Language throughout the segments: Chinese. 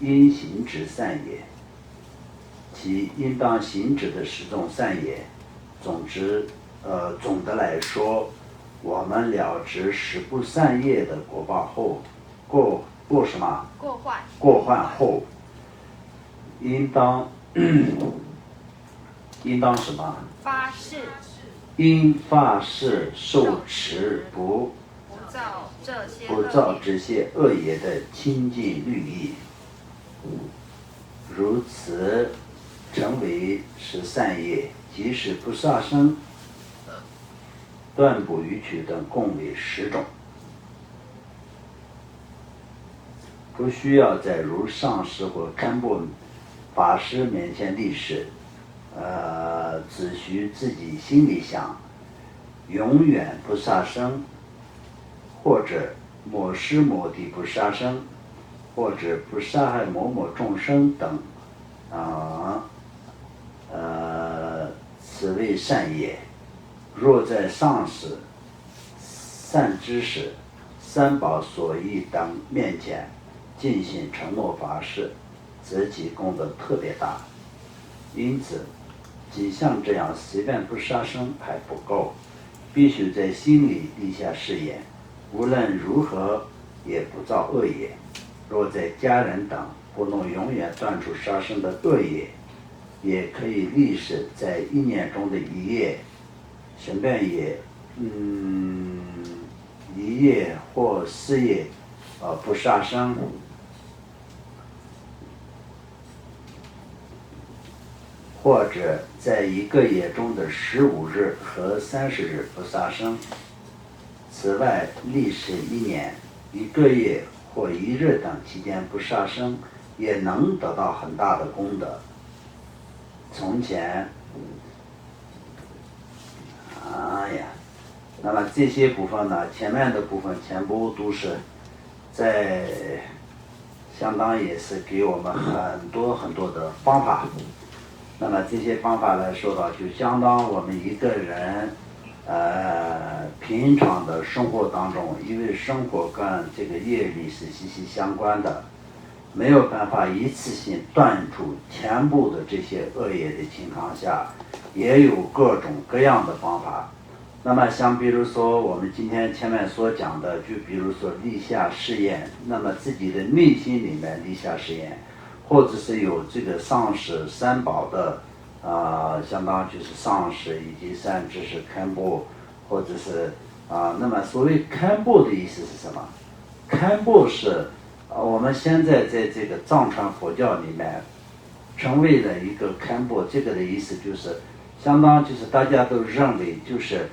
应行之善也，其应当行之的10种善也。总的来说，我们了知10不善业的果报后，过什么？过患后，应当什么？发誓，应发誓受持不造这些恶业的清净律仪，如此成为是善业，即使不杀生、断补与取等共为10种，不需要在如上师或堪布法师面前立誓，只需自己心里想，永远不杀生，或者某时某地不杀生，或者不杀害某某众生等，此为善业。若在上师、善知识、三宝所依等面前进行承诺发誓，则其功德特别大。因此，仅像这样随便不杀生还不够，必须在心里立下誓言，无论如何也不造恶业。若在家人等不能永远断除杀生的恶业，也可以立誓在1年中的1夜，随便也1夜或4夜不杀生，或者在1个月中的15日和30日不杀生。此外，立誓1年、1个月或1日等期间不杀生，也能得到很大的功德。从前，那么这些部分呢，前面的部分全部都是在相当也是给我们很多很多的方法。那么这些方法来说到，就相当我们一个人平常的生活当中，因为生活跟这个业力是息息相关的，没有办法一次性断除全部的这些恶业的情况下，也有各种各样的方法。那么像比如说我们今天前面所讲的，就比如说立下誓言，那么自己的内心里面立下誓言，或者是有这个上师三宝的相当就是上师以及善知识堪布，或者是那么所谓堪布的意思是什么？堪布是我们现在在这个藏传佛教里面成为了一个堪布，这个的意思就是相当就是大家都认为就是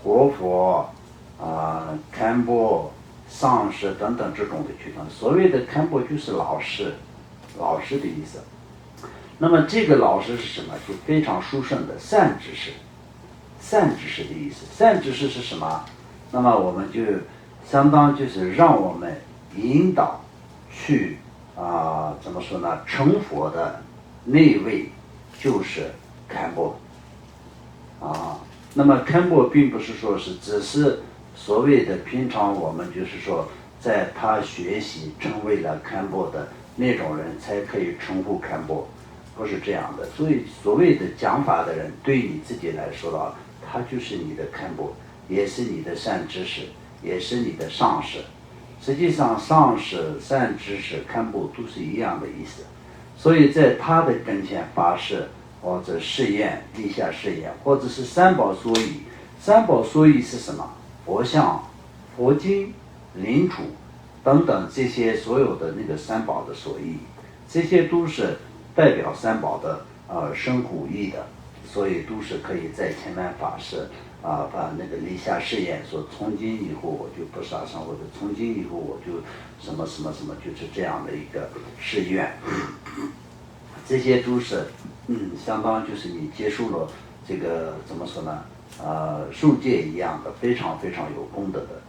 活佛堪布上师等等这种的区分。所谓的堪布就是老师的意思。那么这个老师是什么？就非常殊胜的善知识的意思。善知识是什么？那么我们就相当就是让我们引导去怎么说呢？成佛的那位就是堪布那么堪布并不是说是只是所谓的平常我们就是说在他学习成为了堪布的那种人才可以称呼堪布，不是这样的。所以所谓的讲法的人，对你自己来说的，他就是你的堪布，也是你的善知识，也是你的上师。实际上上师、善知识、堪布都是一样的意思。所以在他的跟前发誓，或者誓言，立下誓言，或者是三宝所依。三宝所依是什么？佛像、佛经、灵杵等等这些所有的那个三宝的所依，这些都是代表三宝的身口意的，所以都是可以在前面发誓把那个立下誓言，说从今以后我就不杀生，或者从今以后我就什么什么什么，就是这样的一个誓愿。这些都是相当就是你接受了这个怎么说呢？受戒一样的，非常非常有功德的。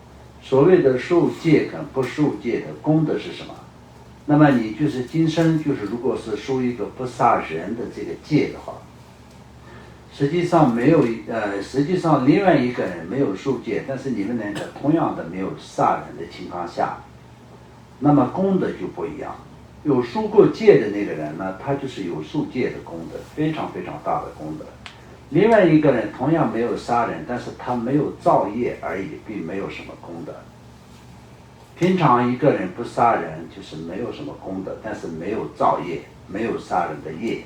所谓的受戒跟不受戒的功德是什么？那么你就是今生就是如果是受一个不杀人的这个戒的话，实际上另外一个人没有受戒，但是你们两个同样的没有杀人的情况下，那么功德就不一样。有赎过戒的那个人呢，他就是有赎戒的功德，非常非常大的功德。另外一个人同样没有杀人，但是他没有造业而已，并没有什么功德。平常一个人不杀人就是没有什么功德，但是没有造业，没有杀人的业。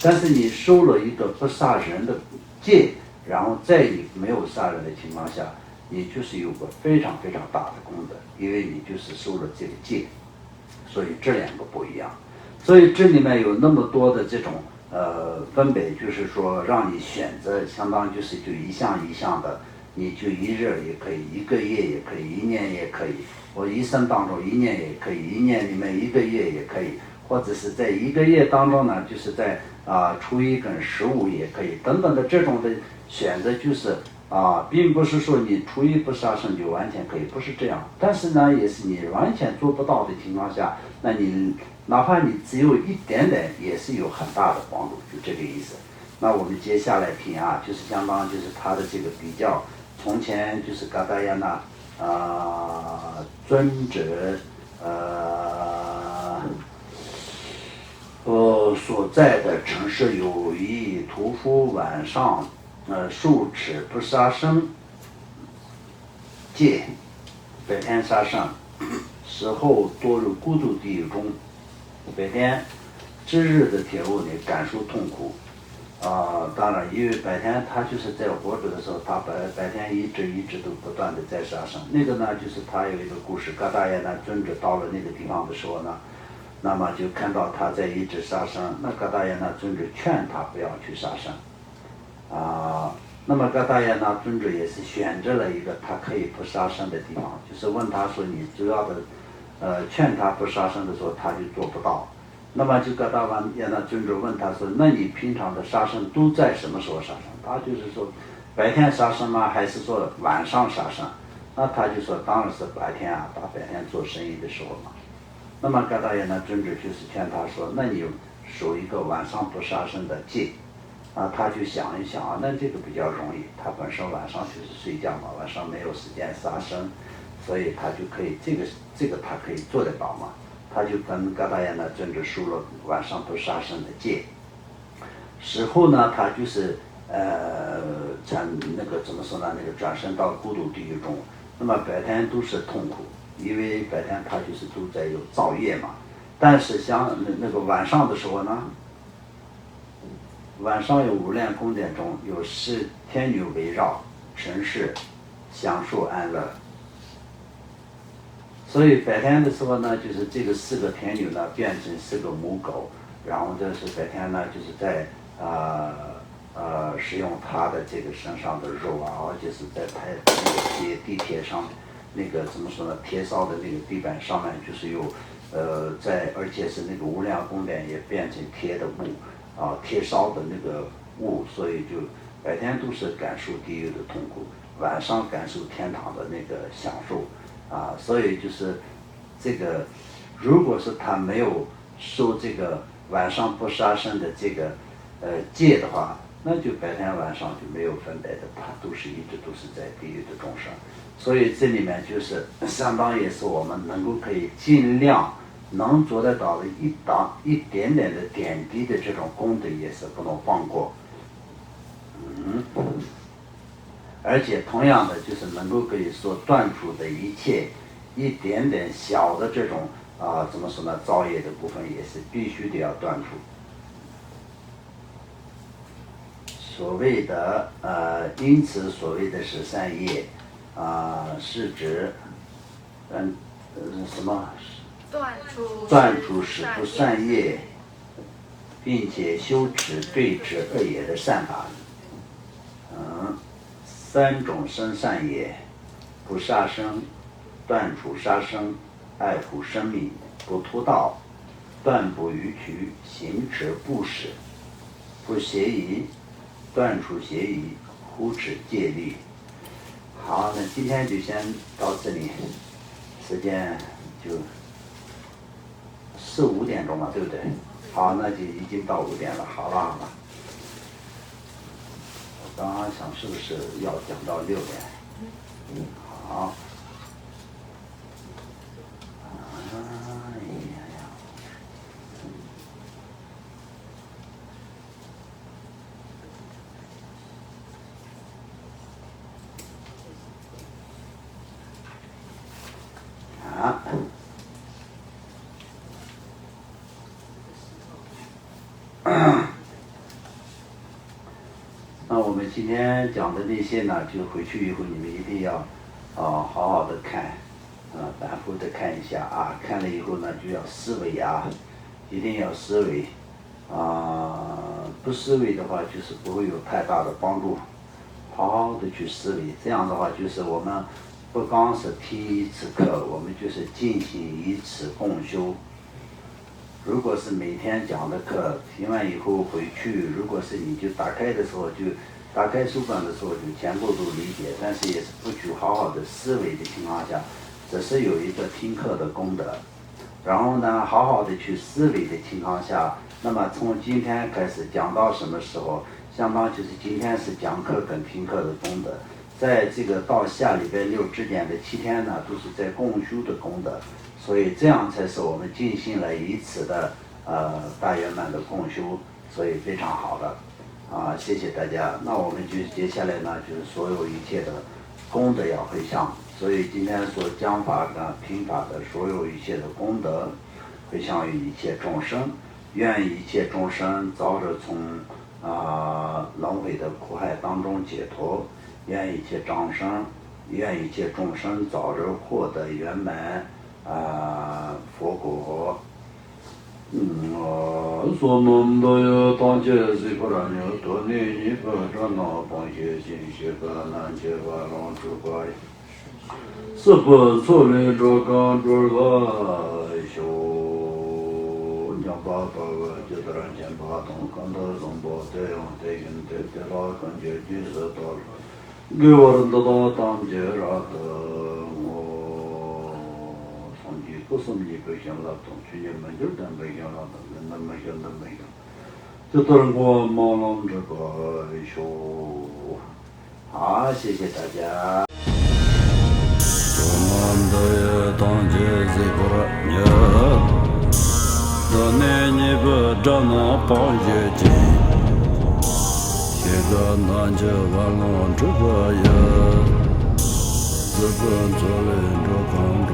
但是你收了一个不杀人的戒，然后在你没有杀人的情况下，你就是有个非常非常大的功德，因为你就是收了这个戒。所以这两个不一样。所以这里面有那么多的这种分别，就是说让你选择，相当于就是就一项一项的，你就一日也可以，一个月也可以，一年也可以。我一生当中一年也可以，一年里面一个月也可以，或者是在一个月当中呢，就是在初一跟15也可以，等等的这种的选择，就是并不是说你初一不杀生就完全可以，不是这样。但是呢，也是你完全做不到的情况下，那你哪怕你只有一点点，也是有很大的帮助，就这个意思。那我们接下来听就是相当就是他的这个比较，从前就是嘎达耶那尊者所在的城市有一屠夫晚上数尺不杀生戒，白天杀生，死后堕入孤独地狱中，白天之日的铁路里感受痛苦。当然，因为白天他就是在活着的时候，他白天一直都不断的在杀生。那个呢，就是他有一个故事，嘎达耶那尊者到了那个地方的时候呢，那么就看到他在一直杀生，那嘎达耶那尊者劝他不要去杀生。那么嘎达耶那尊者也是选择了一个他可以不杀生的地方，就是问他说你主要的劝他不杀生的时候，他就做不到。那么就嘎达耶那尊者问他说，那你平常的杀生都在什么时候杀生？他就是说白天杀生吗？还是说晚上杀生？那他就说当然是白天他白天做生意的时候嘛。那么嘎达耶那尊者就是劝他说，那你守一个晚上不杀生的戒。他就想一想那这个比较容易，他本身晚上就是睡觉嘛，晚上没有时间杀生，所以他就可以这个他可以做得到嘛。他就跟嘎达耶那尊者说了晚上不杀生的戒。死后呢，他就是那个怎么说呢？那个转生到孤独地狱中。那么白天都是痛苦，因为白天他就是都在有造业嘛。但是像那个晚上的时候呢，晚上有无量宫殿中有10天女围绕，尘世享受安乐。所以白天的时候呢，就是这个4个天女呢变成4个母狗，然后这是白天呢就是在使用它的这个身上的肉而且是在那个地铁上那个怎么说呢，铁烧的那个地板上面就是有而且是那个无量宫殿也变成铁的物铁烧的那个物，所以就白天都是感受地狱的痛苦，晚上感受天堂的那个享受。所以就是这个，如果是他没有受这个晚上不杀生的这个戒的话，那就白天晚上就没有分别的，他一直都是在地狱的众生。所以这里面就是相当于是我们能够可以尽量能做得到的一点点的点滴的这种功德，也是不能放过。而且同样的，就是能够可以说断除的一切一点点小的这种怎么说呢，造业的部分也是必须得要断除。所谓的因此所谓的13业是指什么？断除使不善业，并且修持对治恶业的善法。3种生善业：不杀生、断除杀生、爱护生命、不屠盗、断不逾矩、行持布施、不邪淫、断除邪淫、护持戒律。好，那今天就先到这里，时间就4、5点钟了，对不对？好，那就已经到5点了。好了。我刚刚想是不是要讲到6点？好。我们今天讲的那些呢，就回去以后你们一定要好好的看，反复的看一下啊，看了以后呢就要思维啊，一定要思维不思维的话就是不会有太大的帮助，好好的去思维，这样的话就是我们不光是听一次课，我们就是进行一次共修。如果是每天讲的课，听完以后回去，如果是你就打开的时候就打开书本的时候就全部都理解，但是也是不去好好的思维的情况下，只是有一个听课的功德。然后呢，好好的去思维的情况下，那么从今天开始讲到什么时候，相当就是今天是讲课跟听课的功德，在这个到下礼拜六之间的7天呢，都是在共修的功德。所以这样才是我们进行了一次的大圆满的共修，所以非常好的谢谢大家。那我们就接下来呢，就是所有一切的功德要回向，所以今天所讲法的听法的所有一切的功德回向于一切众生，愿一切众生早日从轮回的苦海当中解脱，愿一切众生早日获得圆满佛果。说能的呀，当前是不然有多年你不着那帮些进学个难解吧，让主管是不错的这刚主个修，两把个就得让钱把东看到什么这样这样这老感觉就是到了，给我人都到当家了的我。不是你不想劳动，去年没有人不想劳动，那没有，就等我忙了这个学，好，谢谢大家。我们的当家是不热，到年你不找那帮学姐，现在那就完了这个呀，日本做人这工作。